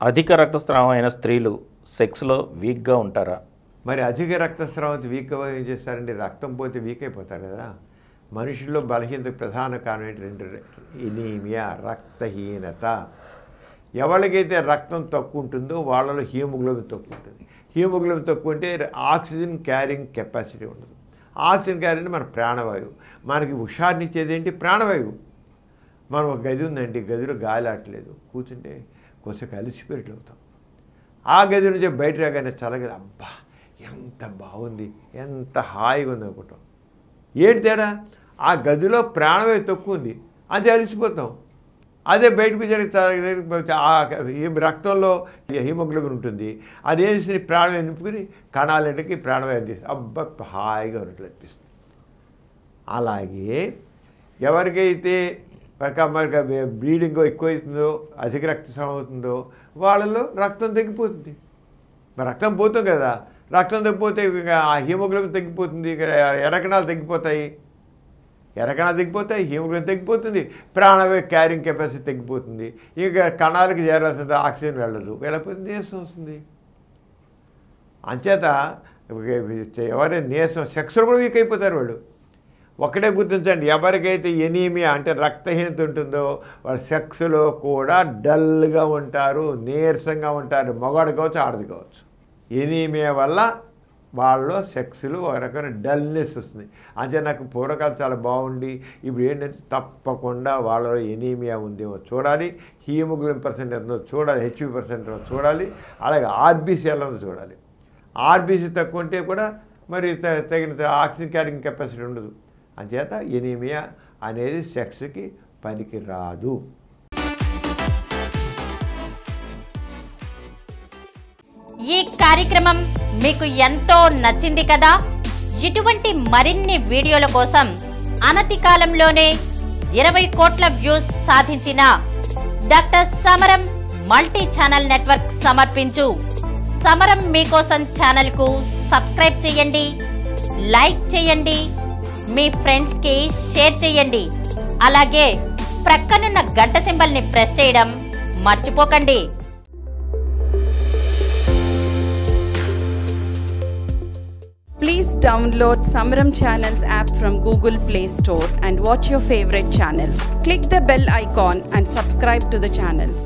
అధిక రక్తస్రావం అయిన స్త్రీలు సెక్స్లో వీక్గా ఉంటారా? మరి అధిక రక్తస్రావం వీక్ ఏం చేస్తారండి? రక్తం పోతే వీక్ అయిపోతారు కదా. మనుషుల్లో బలహీనతకు ప్రధాన కారణం ఏంటంటే ఎనీమియా, రక్తహీనత. ఎవరికైతే రక్తం తక్కువ ఉంటుందో వాళ్ళలో హీమోగ్లోబిన్ తక్కువ ఉంటుంది. హీమోగ్లోబిన్ తక్కువ ఉంటే ఆక్సిజన్ క్యారింగ్ కెపాసిటీ ఉండదు. ఆక్సిజన్ క్యారింగ్ మన ప్రాణవాయువు. మనకి హుషారునిచ్చేది ఏంటి? ప్రాణవాయువు. మనం ఒక గది ఉందండి, గదిలో గాలి ఆటలేదు, కూర్చుంటే కొంచెం అలసిపోయేట్లు అవుతాం. ఆ గది నుంచి బయట రాగానే చల్లగా అబ్బా ఎంత బాగుంది, ఎంత హాయిగా ఉంది అనుకుంటాం. ఏంటి తేడా? ఆ గదిలో ప్రాణవాయువు తక్కువ ఉంది, అది అలసిపోతాం. అదే బయటకు జరిగితే రక్తంలో హీమోగ్లోబిన్ ఉంటుంది, అది వేసి ప్రాణవాయువు నింపుకుని కణాలకి ప్రాణవాయువు తీసి అబ్బా హాయిగా ఉన్నట్లు అనిపిస్తుంది. అలాగే ఎవరికైతే బ్లీడింగ్ ఎక్కువవుతుందో, అధిక రక్తస్రావం అవుతుందో వాళ్ళలో రక్తం తగ్గిపోతుంది. మరి రక్తం పోతాం కదా, రక్తం తగ్గిపోతే ఆ హీమోగ్లోబిన్ తగ్గిపోతుంది, ఎర్రకణాలు తగ్గిపోతాయి, హీమోగ్లోబిన్ తగ్గిపోతుంది, ప్రాణవాయు క్యారింగ్ కెపాసిటీ తగ్గిపోతుంది. ఇక కణాలకి చేరాల్సిన ఆక్సిజన్ వెళ్ళదు, వెళ్ళకపోతే నీరసం వస్తుంది. అంచేత ఎవరైనా నీరసం, సెక్స్లో కూడా వీక్ అయిపోతారు వాళ్ళు. ఒకటే గుర్తించండి, ఎవరికైతే ఎనీమియా అంటే రక్తహీనత ఉంటుందో వాళ్ళు సెక్స్లో కూడా డల్గా ఉంటారు, నీరసంగా ఉంటారు. మగవాడు కావచ్చు, ఆడది కావచ్చు. ఎనీమియా వల్ల వాళ్ళలో సెక్స్లో ఒక రకమైన డల్నెస్ వస్తుంది. అంటే నాకు పూర్వకాలం చాలా బాగుండి ఇప్పుడు ఏంటంటే తప్పకుండా వాళ్ళలో ఎనీమియా ఉందేమో చూడాలి, హీమోగ్లోబిన్ పర్సెంట్ ఎంతో చూడాలి, హెచ్బి పర్సెంట్ చూడాలి, అలాగే ఆర్బీసీ ఎలా ఉందో చూడాలి. ఆర్బీసీ తక్కువ ఉంటే కూడా మరి తగిన ఆక్సిజన్ క్యారింగ్ కెపాసిటీ ఉండదు. అంచేత ఎనీమియా అనేది సెక్స్కి పనికి రాదు. ఈ కార్యక్రమం మీకు ఎంతో నచ్చింది కదా. ఇటువంటి మరిన్ని వీడియోల కోసం అనతి కాలంలోనే 20 కోట్ల వ్యూస్ సాధించిన డాక్టర్ సమరం మల్టీ ఛానల్ నెట్వర్క్ సమర్పించు సమరం మీకోసం ఛానల్ కు సబ్స్క్రైబ్ చేయండి, లైక్ చేయండి, మీ ఫ్రెండ్స్ కి షేర్ చేయండి. అలాగే ప్రక్కనున్న గంట సింబల్ ని ప్రెస్ చేయడం మర్చిపోకండి. Please download Samaram Channels app from Google Play Store and watch your favorite channels. Click the bell icon and subscribe to the channels.